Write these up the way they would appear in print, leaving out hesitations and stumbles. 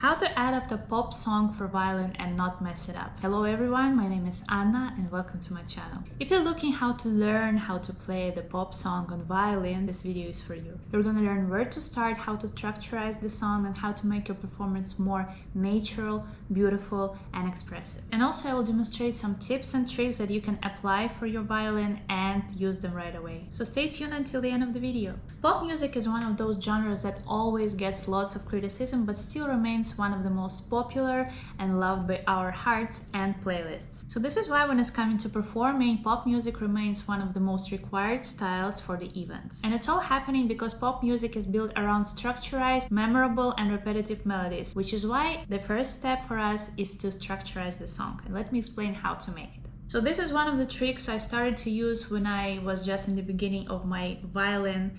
How to adapt a pop song for violin and not mess it up. Hello everyone, my name is Anna and welcome to my channel. If you're looking how to learn how to play the pop song on violin, this video is for you. You're gonna learn where to start, how to structurize the song, and how to make your performance more natural, beautiful, and expressive. And also I will demonstrate some tips and tricks that you can apply for your violin and use them right away. So stay tuned until the end of the video. Pop music is one of those genres that always gets lots of criticism but still remains one of the most popular and loved by our hearts and playlists. So this is why when it's coming to performing, pop music remains one of the most required styles for the events. And it's all happening because pop music is built around structurized, memorable and repetitive melodies, which is why the first step for us is to structurize the song. And let me explain how to make it. So this is one of the tricks I started to use when I was just in the beginning of my violin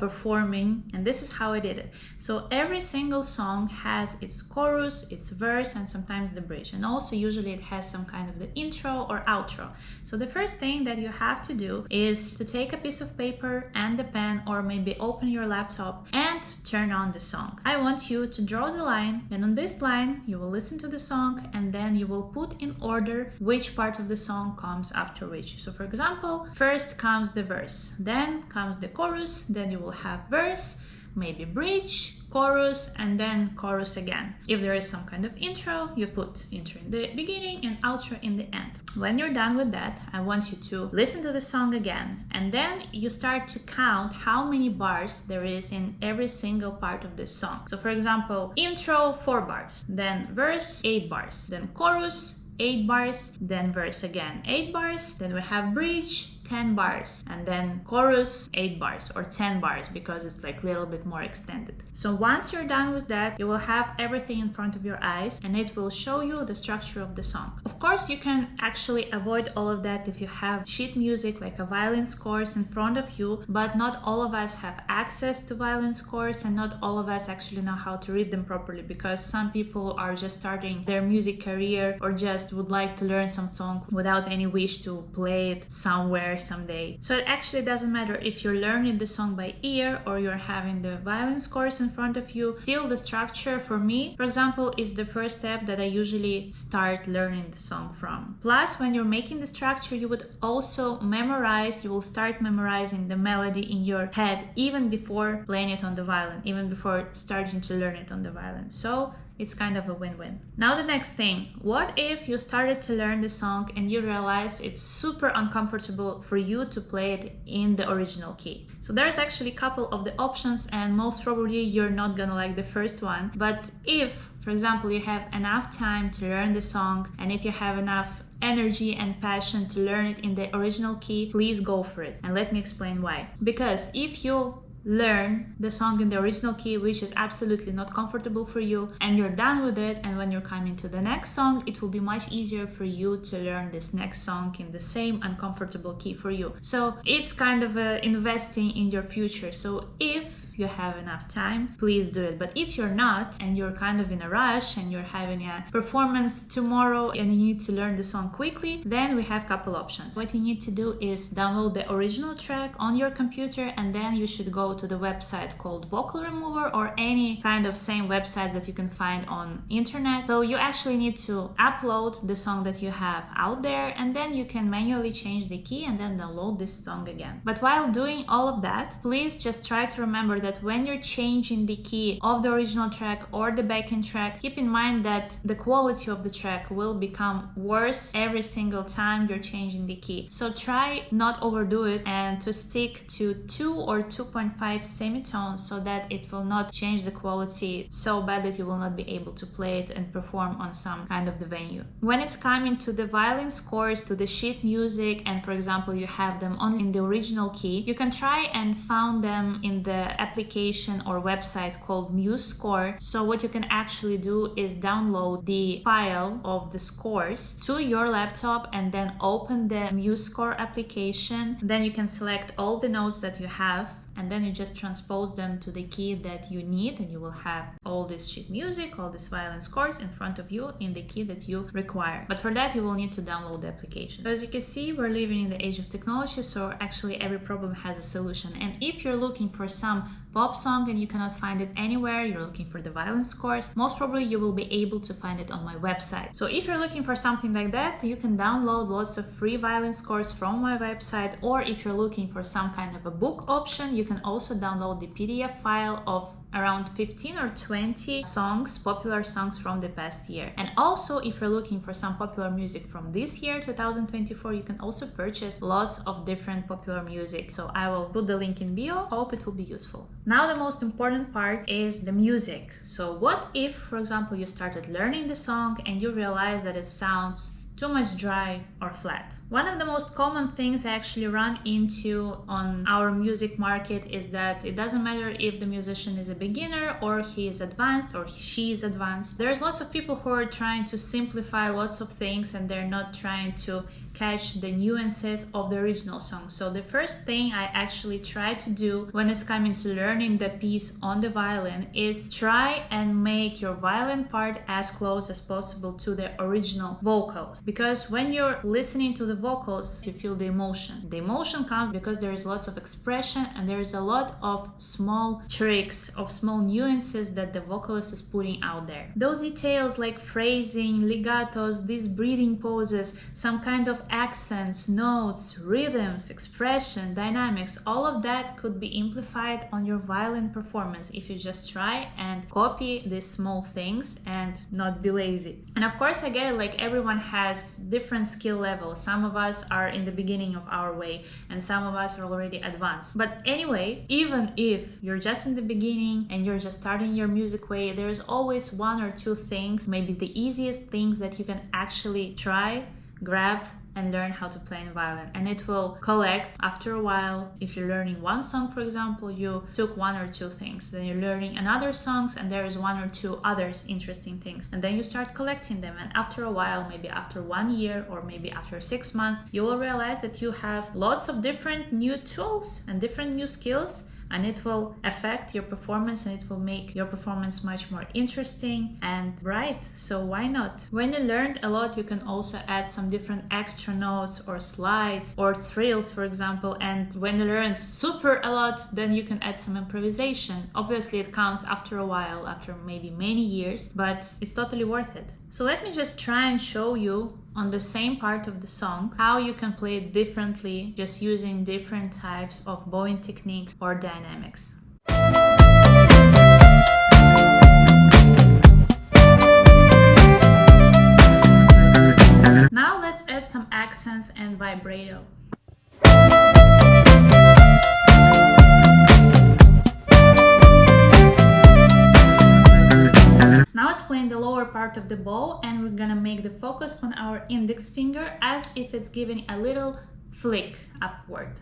performing, and this is how I did it. So every single song has its chorus, its verse, and sometimes the bridge, and also usually it has some kind of the intro or outro. So the first thing that you have to do is to take a piece of paper and a pen, or maybe open your laptop and turn on the song. I want you to draw the line, and on this line you will listen to the song and then you will put in order which part of the song comes after which. So for example, first comes the verse, then comes the chorus, then you will have verse, maybe bridge, chorus, and then chorus again. If there is some kind of intro, you put intro in the beginning and outro in the end. When you're done with that, I want you to listen to the song again, and then you start to count how many bars there is in every single part of the song. So for example, intro 4 bars, then verse 8 bars, then chorus 8 bars, then verse again 8 bars, then we have bridge 10 bars, and then chorus 8 bars or 10 bars because it's like a little bit more extended. So once you're done with that, you will have everything in front of your eyes and it will show you the structure of the song. Of course, you can actually avoid all of that if you have sheet music like a Violin Scores in front of you, but not all of us have access to Violin Scores and not all of us actually know how to read them properly, because some people are just starting their music career or just would like to learn some song without any wish to play it somewhere someday. So it actually doesn't matter if you're learning the song by ear or you're having the Violin Scores in front of you. Still, the structure for me, for example, is the first step that I usually start learning the song from. Plus, when you're making the structure, you would also memorize, you will start memorizing the melody in your head even before playing it on the violin, even before starting to learn it on the violin. So it's kind of a win-win. Now the next thing, what if you started to learn the song and you realize it's super uncomfortable for you to play it in the original key? So there's actually a couple of the options, and most probably you're not gonna like the first one. But if, for example, you have enough time to learn the song, and if you have enough energy and passion to learn it in the original key, please go for it. And let me explain why. Because if you learn the song in the original key, which is absolutely not comfortable for you, and you're done with it, and when you're coming to the next song, it will be much easier for you to learn this next song in the same uncomfortable key for you. So it's kind of investing in your future. So if you have enough time, please do it. But if you're not, and you're kind of in a rush and you're having a performance tomorrow and you need to learn the song quickly, then we have a couple options. What you need to do is download the original track on your computer, and then you should go to the website called Vocal Remover or any kind of same website that you can find on internet. So you actually need to upload the song that you have out there, and then you can manually change the key and then download this song again. But while doing all of that, please just try to remember that when you're changing the key of the original track or the backing track, keep in mind that the quality of the track will become worse every single time you're changing the key. So try not overdo it and to stick to 2 or 2.5 semitones so that it will not change the quality so bad that you will not be able to play it and perform on some kind of the venue. When it's coming to the Violin Scores, to the sheet music, and for example you have them only in the original key, you can try and find them in the application or website called MuseScore. So what you can actually do is download the file of the scores to your laptop and then open the MuseScore application. Then you can select all the notes that you have and then you just transpose them to the key that you need, and you will have all this sheet music, all these violin scores in front of you in the key that you require. But for that you will need to download the application. So as you can see, we're living in the age of technology, so actually every problem has a solution. And if you're looking for some pop song and you cannot find it anywhere, you're looking for the Violin Scores, most probably you will be able to find it on my website. So if you're looking for something like that, you can download lots of free Violin Scores from my website, or if you're looking for some kind of a book option, you can also download the PDF file of around 15 or 20 songs, popular songs from the past year. And also, if you're looking for some popular music from this year, 2024, you can also purchase lots of different popular music. So I will put the link in bio. Hope it will be useful. Now the most important part is the music. So what if, for example, you started learning the song and you realize that it sounds too much dry or flat? One of the most common things I actually run into on our music market is that it doesn't matter if the musician is a beginner or he is advanced or she is advanced. There's lots of people who are trying to simplify lots of things and they're not trying to catch the nuances of the original song. So the first thing I actually try to do when it's coming to learning the piece on the violin is try and make your violin part as close as possible to the original vocals. Because when you're listening to the vocals, you feel the emotion. The emotion comes because there is lots of expression and there is a lot of small tricks, of small nuances that the vocalist is putting out there. Those details like phrasing, legatos, these breathing poses, some kind of accents, notes, rhythms, expression, dynamics, all of that could be amplified on your violin performance if you just try and copy these small things and not be lazy. And of course, I get it, like everyone has different skill levels. Some of us are in the beginning of our way and some of us are already advanced. But anyway, even if you're just in the beginning and you're just starting your music way, there's always one or two things, maybe the easiest things that you can actually try, grab, and learn how to play in violin, and it will collect after a while. If you're learning one song, for example, you took one or two things, then you're learning another songs and there is one or two others interesting things, and then you start collecting them, and after a while, maybe after 1 year or maybe after 6 months, you will realize that you have lots of different new tools and different new skills, and it will affect your performance and it will make your performance much more interesting and bright. So why not? When you learned a lot, you can also add some different extra notes or slides or thrills, for example. And when you learned super a lot, then you can add some improvisation. Obviously, it comes after a while, after maybe many years, but it's totally worth it. So let me just try and show you on the same part of the song how you can play it differently, just using different types of bowing techniques or dynamics. Now let's add some accents and vibrato. Now it's playing the lower part of the bow, and we're gonna make the focus on our index finger as if it's giving a little flick upward.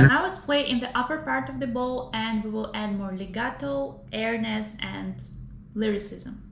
Now let's play in the upper part of the bow, and we will add more legato, airness, and lyricism.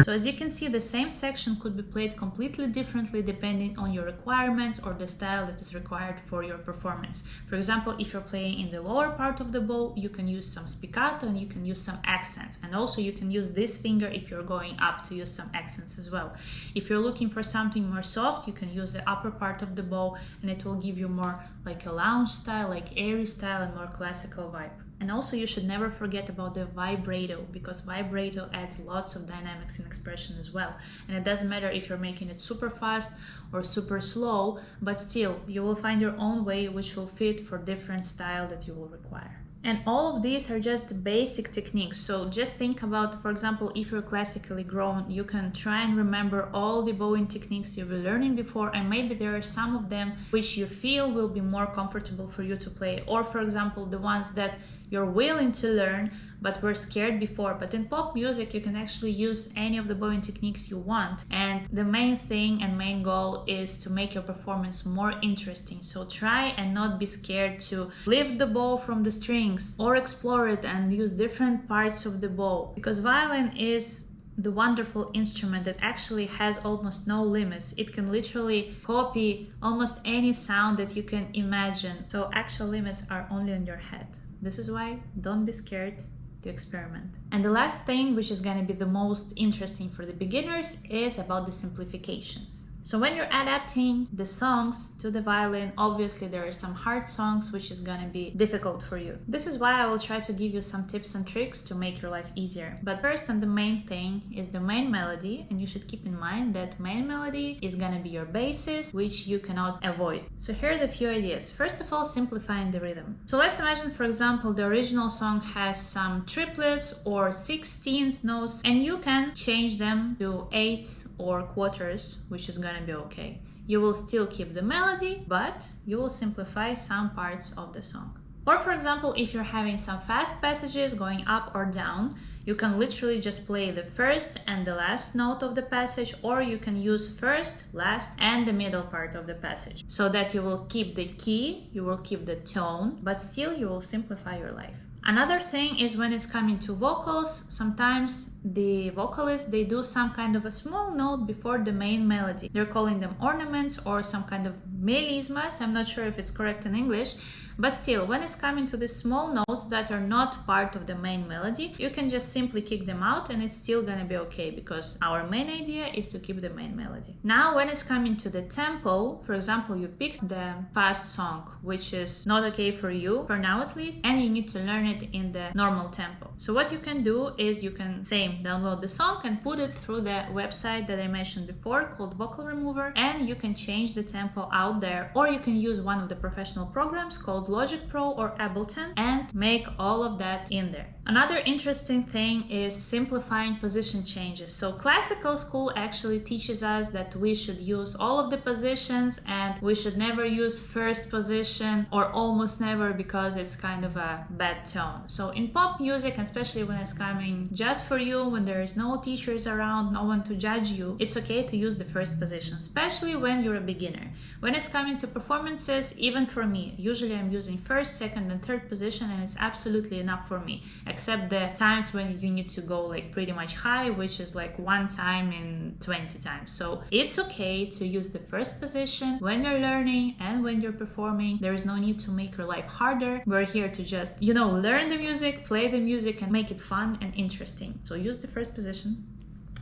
So as you can see, the same section could be played completely differently depending on your requirements or the style that is required for your performance. For example, if you're playing in the lower part of the bow, you can use some spiccato and you can use some accents. And also you can use this finger if you're going up to use some accents as well. If you're looking for something more soft, you can use the upper part of the bow and it will give you more like a lounge style, like airy style and more classical vibe. And also you should never forget about the vibrato, because vibrato adds lots of dynamics and expression as well. And it doesn't matter if you're making it super fast or super slow, but still you will find your own way which will fit for different style that you will require. And all of these are just basic techniques. So just think about, for example, if you're classically grown, you can try and remember all the bowing techniques you were learning before, and maybe there are some of them which you feel will be more comfortable for you to play. Or for example, the ones that you're willing to learn but were scared before. But in pop music, you can actually use any of the bowing techniques you want. And the main thing and main goal is to make your performance more interesting. So try and not be scared to lift the bow from the strings or explore it and use different parts of the bow, because violin is the wonderful instrument that actually has almost no limits. It can literally copy almost any sound that you can imagine. So actual limits are only in your head. This is why don't be scared to experiment. And the last thing, which is going to be the most interesting for the beginners, is about the simplifications. So when you're adapting the songs to the violin, obviously there are some hard songs which is gonna be difficult for you. This is why I will try to give you some tips and tricks to make your life easier. But first and the main thing is the main melody, and you should keep in mind that main melody is gonna be your basis, which you cannot avoid. So here are the few ideas. First of all, simplifying the rhythm. So let's imagine, for example, the original song has some triplets or 16th notes, and you can change them to eighths or quarters, which is gonna be okay. You will still keep the melody, but you will simplify some parts of the song. Or for example, if you're having some fast passages going up or down, you can literally just play the first and the last note of the passage, or you can use first, last, and the middle part of the passage, so that you will keep the key, you will keep the tone, but still you will simplify your life. Another thing is when it's coming to vocals, sometimes the vocalists, they do some kind of a small note before the main melody. They're calling them ornaments or some kind of melismas. I'm not sure if it's correct in English, but still, when it's coming to the small notes that are not part of the main melody, you can just simply kick them out and it's still gonna be okay, because our main idea is to keep the main melody. Now, when it's coming to the tempo, for example, you picked the fast song, which is not okay for you, for now at least, and you need to learn it in the normal tempo. So what you can do is you can download the song and put it through the website that I mentioned before called Vocal Remover, and you can change the tempo out there, or you can use one of the professional programs called Logic Pro or Ableton and make all of that in there. Another interesting thing is simplifying position changes. So classical school actually teaches us that we should use all of the positions and we should never use first position, or almost never, because it's kind of a bad tone. So in pop music, especially when it's coming just for you, when there is no teachers around, no one to judge you, it's okay to use the first position, especially when you're a beginner. When it's coming to performances, even for me, usually I'm using first, second, and third position, and it's absolutely enough for me, except the times when you need to go like pretty much high, which is like one time in 20 times. So it's okay to use the first position when you're learning and when you're performing. There is no need to make your life harder. We're here to just, learn the music, play the music, and make it fun and interesting. So use the first position.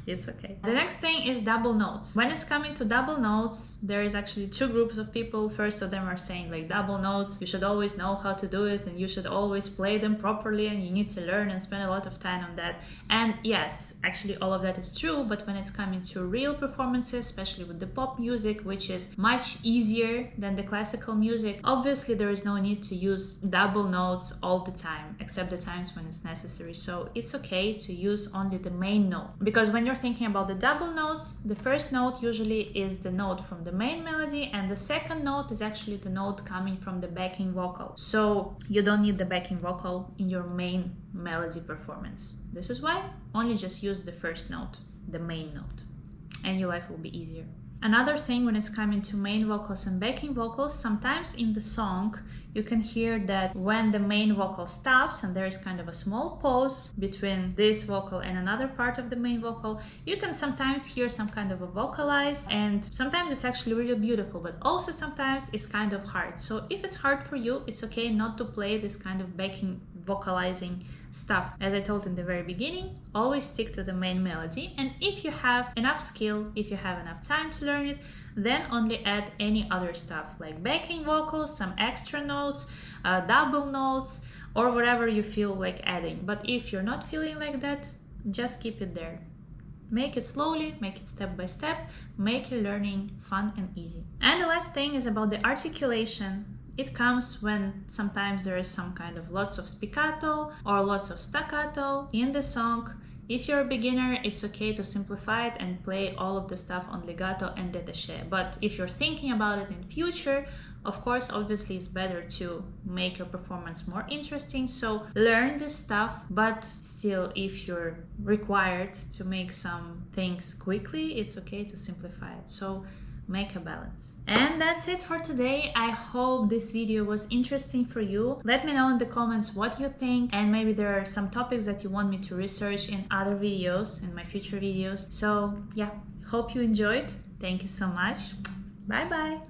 It's okay. The next thing is double notes. When it's coming to double notes, there is actually two groups of people. First of them are saying like double notes, you should always know how to do it and you should always play them properly and you need to learn and spend a lot of time on that. And yes, actually all of that is true, but when it's coming to real performances, especially with the pop music, which is much easier than the classical music, obviously there is no need to use double notes all the time, except the times when it's necessary. So it's okay to use only the main note, because when you're thinking about the double notes, the first note usually is the note from the main melody, and the second note is actually the note coming from the backing vocal. So you don't need the backing vocal in your main melody performance. This is why only just use the first note, the main note, and your life will be easier. Another thing when it's coming to main vocals and backing vocals, sometimes in the song you can hear that when the main vocal stops and there is kind of a small pause between this vocal and another part of the main vocal, you can sometimes hear some kind of a vocalize, and sometimes it's actually really beautiful, but also sometimes it's kind of hard. So if it's hard for you, it's okay not to play this kind of backing vocalizing stuff. As I told in the very beginning, always stick to the main melody, and if you have enough skill, if you have enough time to learn it, then only add any other stuff like backing vocals, some extra notes, double notes, or whatever you feel like adding. But if you're not feeling like that, just keep it there. Make it slowly, make it step by step, make your learning fun and easy. And the last thing is about the articulation. It comes when sometimes there is some kind of lots of spiccato or lots of staccato in the song. If you're a beginner, it's okay to simplify it and play all of the stuff on legato and détaché. But if you're thinking about it in future, of course, obviously it's better to make your performance more interesting. So learn this stuff, but still, if you're required to make some things quickly, it's okay to simplify it. So make a balance. And that's it for today. I hope this video was interesting for you. Let me know in the comments what you think, and maybe there are some topics that you want me to research in other videos, in my future videos. So yeah, hope you enjoyed. Thank you so much. Bye bye.